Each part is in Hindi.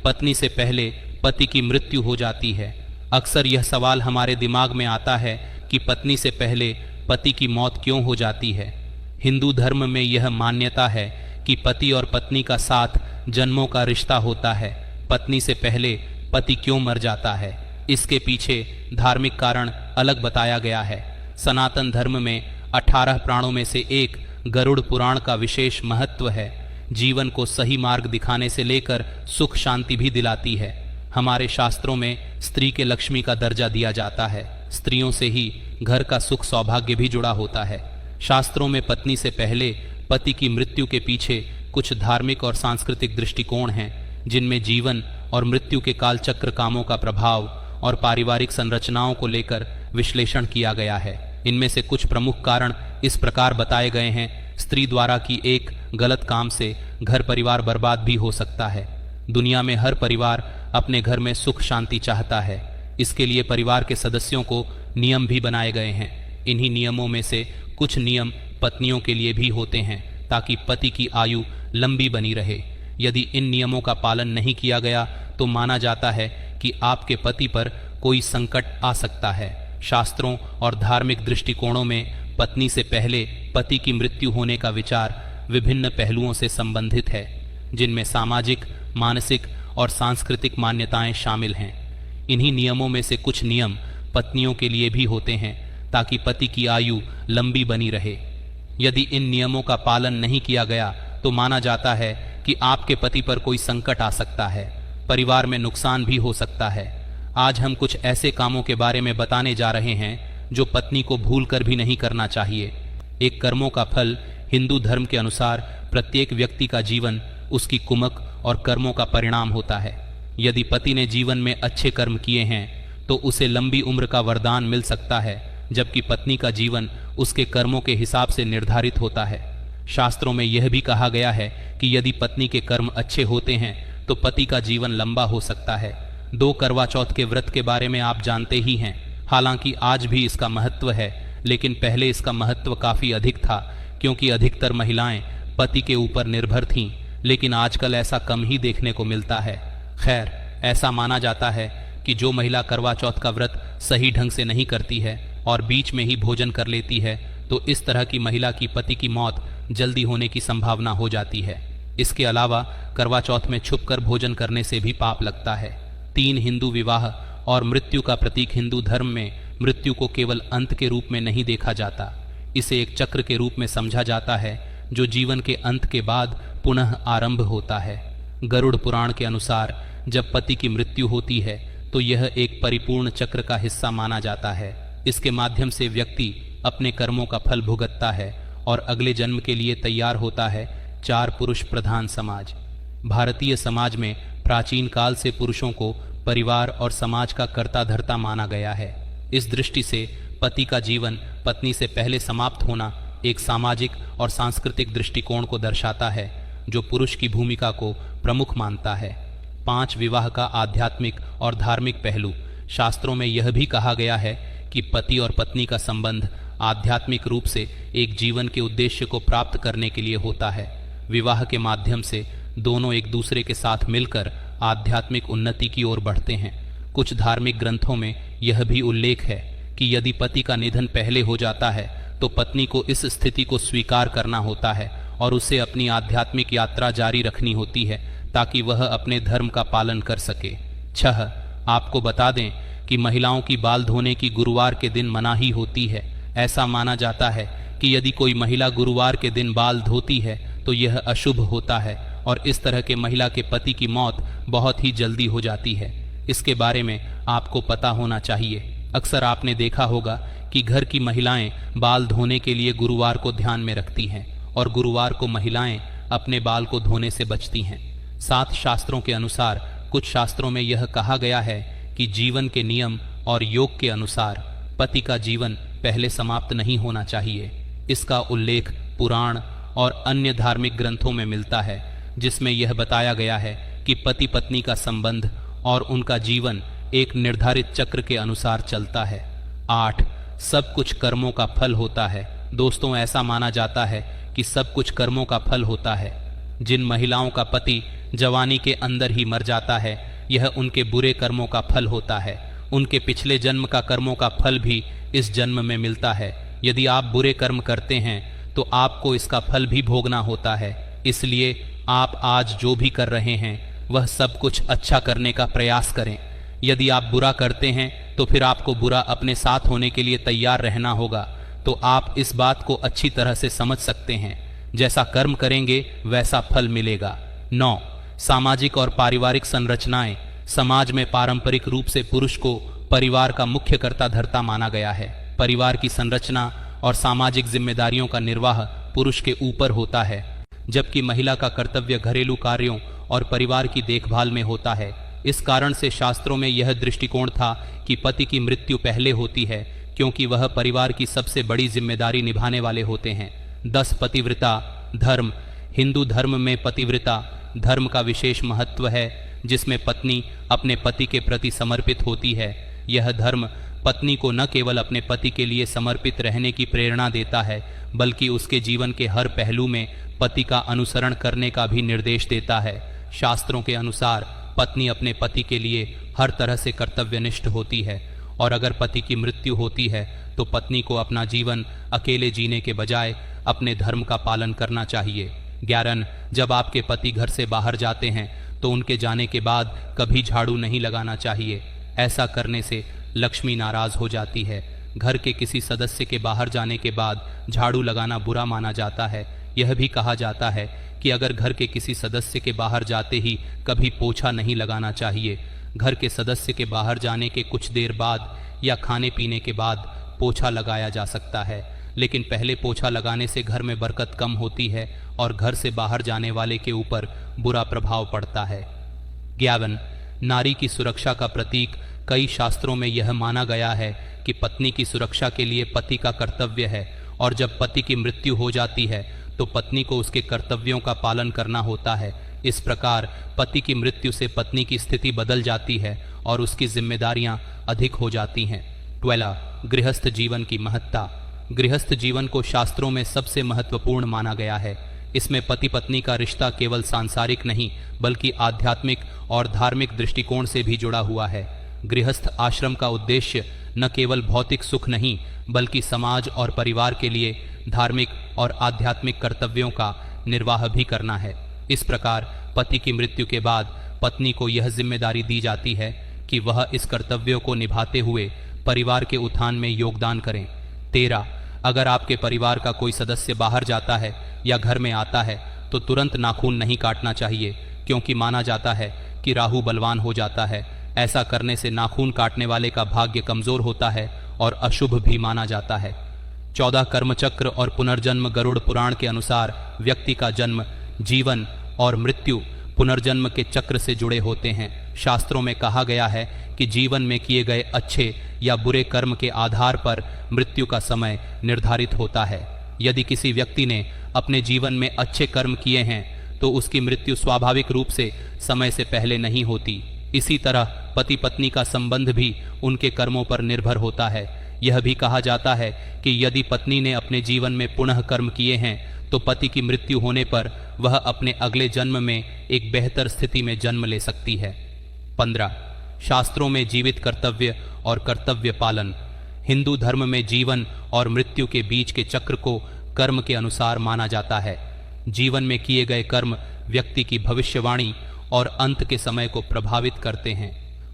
पत्नी से पहले पति की मृत्यु हो जाती है। अक्सर यह सवाल हमारे दिमाग में आता है कि पत्नी से पहले पति की मौत क्यों हो जाती है। हिंदू धर्म में यह मान्यता है कि पति और पत्नी का साथ जन्मों का रिश्ता होता है। पत्नी से पहले पति क्यों मर जाता है, इसके पीछे धार्मिक कारण अलग बताया गया है। सनातन धर्म में 18 प्राणों में से एक गरुड़ पुराण का विशेष महत्व है। जीवन को सही मार्ग दिखाने से लेकर सुख शांति भी दिलाती है। हमारे शास्त्रों में स्त्री के लक्ष्मी का दर्जा दिया जाता है। स्त्रियों से ही घर का सुख सौभाग्य भी जुड़ा होता है। शास्त्रों में पत्नी से पहले पति की मृत्यु के पीछे कुछ धार्मिक और सांस्कृतिक दृष्टिकोण हैं, जिनमें जीवन और मृत्यु के कालचक्र कामों का प्रभाव और पारिवारिक संरचनाओं को लेकर विश्लेषण किया गया है। इनमें से कुछ प्रमुख कारण इस प्रकार बताए गए हैं। स्त्री द्वारा की एक गलत काम से घर परिवार बर्बाद भी हो सकता है। दुनिया में हर परिवार अपने घर में सुख शांति चाहता है। इसके लिए परिवार के सदस्यों को नियम भी बनाए गए हैं। इन्हीं नियमों में से कुछ नियम पत्नियों के लिए भी होते हैं, ताकि पति की आयु लंबी बनी रहे। यदि इन नियमों का पालन नहीं किया गया तो माना जाता है कि आपके पति पर कोई संकट आ सकता है। शास्त्रों और धार्मिक दृष्टिकोणों में पत्नी से पहले पति की मृत्यु होने का विचार विभिन्न पहलुओं से संबंधित है, जिनमें सामाजिक, मानसिक और सांस्कृतिक मान्यताएं शामिल हैं। इन्हीं नियमों में से कुछ नियम पत्नियों के लिए भी होते हैं, ताकि पति की आयु लंबी बनी रहे। यदि इन नियमों का पालन नहीं किया गया तो माना जाता है कि आपके पति पर कोई संकट आ सकता है, परिवार में नुकसान भी हो सकता है। आज हम कुछ ऐसे कामों के बारे में बताने जा रहे हैं जो पत्नी को भूलकर भी नहीं करना चाहिए। एक कर्मों का फल हिंदू धर्म के अनुसार प्रत्येक व्यक्ति का जीवन उसकी कुमक और कर्मों का परिणाम होता है। यदि पति ने जीवन में अच्छे कर्म किए हैं तो उसे लंबी उम्र का वरदान मिल सकता है, जबकि पत्नी का जीवन उसके कर्मों के हिसाब से निर्धारित होता है। शास्त्रों में यह भी कहा गया है कि यदि पत्नी के कर्म अच्छे होते हैं तो पति का जीवन लंबा हो सकता है। 2 करवा चौथ के व्रत के बारे में आप जानते ही हैं। हालांकि आज भी इसका महत्व है, लेकिन पहले इसका महत्व काफ़ी अधिक था, क्योंकि अधिकतर महिलाएं पति के ऊपर निर्भर थीं, लेकिन आजकल ऐसा कम ही देखने को मिलता है। खैर, ऐसा माना जाता है कि जो महिला करवा चौथ का व्रत सही ढंग से नहीं करती है और बीच में ही भोजन कर लेती है, तो इस तरह की महिला की पति की मौत जल्दी होने की संभावना हो जाती है। इसके अलावा करवा चौथ में छुपकर भोजन करने से भी पाप लगता है। 3 हिंदू विवाह और मृत्यु का प्रतीक हिंदू धर्म में मृत्यु को केवल अंत के रूप में नहीं देखा जाता, इसे एक चक्र के रूप में समझा जाता है जो जीवन के अंत के बाद पुनः आरंभ होता है। गरुड़ पुराण के अनुसार जब पति की मृत्यु होती है तो यह एक परिपूर्ण चक्र का हिस्सा माना जाता है। इसके माध्यम से व्यक्ति अपने कर्मों का फल भुगतता है और अगले जन्म के लिए तैयार होता है। 4 पुरुष प्रधान समाज। भारतीय समाज में प्राचीन काल से पुरुषों को परिवार और समाज का कर्ता धर्ता माना गया है। इस दृष्टि से पति का जीवन पत्नी से पहले समाप्त होना एक सामाजिक और सांस्कृतिक दृष्टिकोण को दर्शाता है, जो पुरुष की भूमिका को प्रमुख मानता है। 5 विवाह का आध्यात्मिक और धार्मिक पहलू। शास्त्रों में यह भी कहा गया है कि पति और पत्नी का संबंध आध्यात्मिक रूप से एक जीवन के उद्देश्य को प्राप्त करने के लिए होता है। विवाह के माध्यम से दोनों एक दूसरे के साथ मिलकर आध्यात्मिक उन्नति की ओर बढ़ते हैं। कुछ धार्मिक ग्रंथों में यह भी उल्लेख है कि यदि पति का निधन पहले हो जाता है तो पत्नी को इस स्थिति को स्वीकार करना होता है और उसे अपनी आध्यात्मिक यात्रा जारी रखनी होती है, ताकि वह अपने धर्म का पालन कर सके। 6. आपको बता दें कि महिलाओं की बाल धोने की गुरुवार के दिन मनाही होती है। ऐसा माना जाता है कि यदि कोई महिला गुरुवार के दिन बाल धोती है तो यह अशुभ होता है और इस तरह के महिला के पति की मौत बहुत ही जल्दी हो जाती है। इसके बारे में आपको पता होना चाहिए। अक्सर आपने देखा होगा कि घर की महिलाएं बाल धोने के लिए गुरुवार को ध्यान में रखती हैं और गुरुवार को महिलाएं अपने बाल को धोने से बचती हैं। 7 शास्त्रों के अनुसार कुछ शास्त्रों में यह कहा गया है कि जीवन के नियम और योग के अनुसार पति का जीवन पहले समाप्त नहीं होना चाहिए। इसका उल्लेख पुराण और अन्य धार्मिक ग्रंथों में मिलता है, जिसमें यह बताया गया है कि पति पत्नी का संबंध और उनका जीवन एक निर्धारित चक्र के अनुसार चलता है। 8. सब कुछ कर्मों का फल होता है। दोस्तों, ऐसा माना जाता है कि सब कुछ कर्मों का फल होता है। जिन महिलाओं का पति जवानी के अंदर ही मर जाता है, यह उनके बुरे कर्मों का फल होता है। उनके पिछले जन्म का कर्मों का फल भी इस जन्म में मिलता है। यदि आप बुरे कर्म करते हैं तो आपको इसका फल भी भोगना होता है। इसलिए आप आज जो भी कर रहे हैं वह सब कुछ अच्छा करने का प्रयास करें। यदि आप बुरा करते हैं तो फिर आपको बुरा अपने साथ होने के लिए तैयार रहना होगा। तो आप इस बात को अच्छी तरह से समझ सकते हैं, जैसा कर्म करेंगे वैसा फल मिलेगा। 9. सामाजिक और पारिवारिक संरचनाएं। समाज में पारंपरिक रूप से पुरुष को परिवार का मुख्य कर्ता धर्ता माना गया है। परिवार की संरचना और सामाजिक जिम्मेदारियों का निर्वाह पुरुष के ऊपर होता है, जबकि महिला का कर्तव्य घरेलू कार्यों और परिवार की देखभाल में होता है। इस कारण से शास्त्रों में यह दृष्टिकोण था कि पति की मृत्यु पहले होती है, क्योंकि वह परिवार की सबसे बड़ी जिम्मेदारी निभाने वाले होते हैं। 10. पतिव्रता धर्म। हिंदू धर्म में पतिव्रता धर्म का विशेष महत्व है, जिसमें पत्नी अपने पति के प्रति समर्पित होती है। यह धर्म पत्नी को न केवल अपने पति के लिए समर्पित रहने की प्रेरणा देता है, बल्कि उसके जीवन के हर पहलू में पति का अनुसरण करने का भी निर्देश देता है। शास्त्रों के अनुसार पत्नी अपने पति के लिए हर तरह से कर्तव्यनिष्ठ होती है, और अगर पति की मृत्यु होती है तो पत्नी को अपना जीवन अकेले जीने के बजाय अपने धर्म का पालन करना चाहिए। 11. जब आपके पति घर से बाहर जाते हैं तो उनके जाने के बाद कभी झाड़ू नहीं लगाना चाहिए। ऐसा करने से लक्ष्मी नाराज हो जाती है। घर के किसी सदस्य के बाहर जाने के बाद झाड़ू लगाना बुरा माना जाता है। यह भी कहा जाता है कि अगर घर के किसी सदस्य के बाहर जाते ही कभी पोछा नहीं लगाना चाहिए। घर के सदस्य के बाहर जाने के कुछ देर बाद या खाने पीने के बाद पोछा लगाया जा सकता है, लेकिन पहले पोछा लगाने से घर में बरकत कम होती है और घर से बाहर जाने वाले के ऊपर बुरा प्रभाव पड़ता है। 11. नारी की सुरक्षा का प्रतीक। कई शास्त्रों में यह माना गया है कि पत्नी की सुरक्षा के लिए पति का कर्तव्य है, और जब पति की मृत्यु हो जाती है तो पत्नी को उसके कर्तव्यों का पालन करना होता है। इस प्रकार पति की मृत्यु से पत्नी की स्थिति बदल जाती है और उसकी जिम्मेदारियां अधिक हो जाती हैं। 12. गृहस्थ जीवन की महत्ता। गृहस्थ जीवन को शास्त्रों में सबसे महत्वपूर्ण माना गया है। इसमें पति पत्नी का रिश्ता केवल सांसारिक नहीं बल्कि आध्यात्मिक और धार्मिक दृष्टिकोण से भी जुड़ा हुआ है। गृहस्थ आश्रम का उद्देश्य न केवल भौतिक सुख नहीं बल्कि समाज और परिवार के लिए धार्मिक और आध्यात्मिक कर्तव्यों का निर्वाह भी करना है। इस प्रकार पति की मृत्यु के बाद पत्नी को यह जिम्मेदारी दी जाती है कि वह इस कर्तव्यों को निभाते हुए परिवार के उत्थान में योगदान करें। 13. अगर आपके परिवार का कोई सदस्य बाहर जाता है या घर में आता है तो तुरंत नाखून नहीं काटना चाहिए, क्योंकि माना जाता है कि राहु बलवान हो जाता है। ऐसा करने से नाखून काटने वाले का भाग्य कमजोर होता है और अशुभ भी माना जाता है। 14. कर्मचक्र और पुनर्जन्म। गरुड़ पुराण के अनुसार व्यक्ति का जन्म, जीवन और मृत्यु पुनर्जन्म के चक्र से जुड़े होते हैं। शास्त्रों में कहा गया है कि जीवन में किए गए अच्छे या बुरे कर्म के आधार पर मृत्यु का समय निर्धारित होता है। यदि किसी व्यक्ति ने अपने जीवन में अच्छे कर्म किए हैं तो उसकी मृत्यु स्वाभाविक रूप से समय से पहले नहीं होती। इसी तरह पति पत्नी का संबंध भी उनके कर्मों पर निर्भर होता है। यह भी कहा जाता है कि यदि पत्नी ने अपने जीवन में पुनः कर्म किए हैं तो पति की मृत्यु होने पर वह अपने अगले जन्म में एक बेहतर स्थिति में जन्म ले सकती है। 15. शास्त्रों में जीवित कर्तव्य और कर्तव्य पालन। हिंदू धर्म में जीवन और मृत्यु के बीच के चक्र को कर्म के अनुसार माना जाता है। जीवन में किए गए कर्म व्यक्ति की भविष्यवाणी और अंत के समय को प्रभावित करते हैं।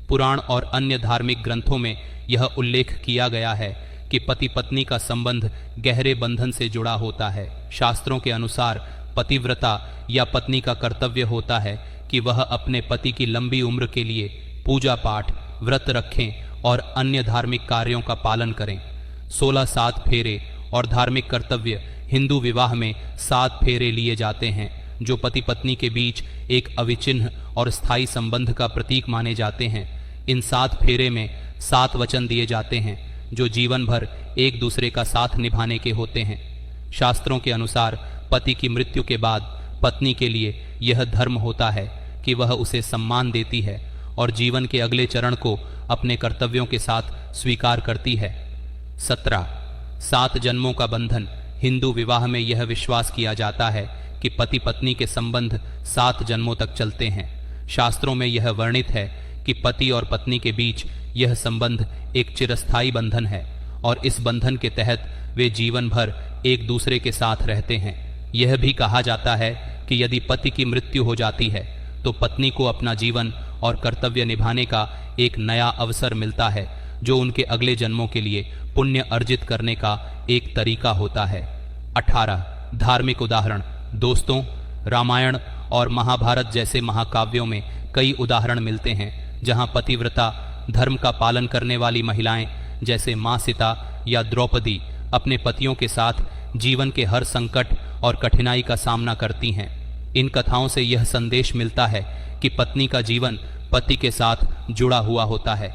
पुराण और अन्य धार्मिक ग्रंथों में यह उल्लेख किया गया है कि पति पत्नी का संबंध गहरे बंधन से जुड़ा होता है। शास्त्रों के अनुसार पतिव्रता या पत्नी का कर्तव्य होता है कि वह अपने पति की लंबी उम्र के लिए पूजा पाठ, व्रत रखें और अन्य धार्मिक कार्यों का पालन करें। 16 सात फेरे और धार्मिक कर्तव्य। हिंदू विवाह में 7 फेरे लिए जाते हैं जो पति पत्नी के बीच एक अविचिन्ह और स्थायी संबंध का प्रतीक माने जाते हैं। इन 7 फेरे में 7 वचन दिए जाते हैं जो जीवन भर एक दूसरे का साथ निभाने के होते हैं। शास्त्रों के अनुसार पति की मृत्यु के बाद पत्नी के लिए यह धर्म होता है कि वह उसे सम्मान देती है और जीवन के अगले चरण को अपने कर्तव्यों के साथ स्वीकार करती है। 17 7 जन्मों का बंधन। हिंदू विवाह में यह विश्वास किया जाता है कि पति पत्नी के संबंध 7 जन्मों तक चलते हैं। शास्त्रों में यह वर्णित है कि पति और पत्नी के बीच यह संबंध एक चिरस्थायी बंधन है और इस बंधन के तहत वे जीवन भर एक दूसरे के साथ रहते हैं। यह भी कहा जाता है कि यदि पति की मृत्यु हो जाती है तो पत्नी को अपना जीवन और कर्तव्य निभाने का एक नया अवसर मिलता है, जो उनके अगले जन्मों के लिए पुण्य अर्जित करने का एक तरीका होता है। 18 धार्मिक उदाहरण। दोस्तों, रामायण और महाभारत जैसे महाकाव्यों में कई उदाहरण मिलते हैं जहां पतिव्रता धर्म का पालन करने वाली महिलाएं जैसे मां सीता या द्रौपदी अपने पतियों के साथ जीवन के हर संकट और कठिनाई का सामना करती हैं। इन कथाओं से यह संदेश मिलता है कि पत्नी का जीवन पति के साथ जुड़ा हुआ होता है।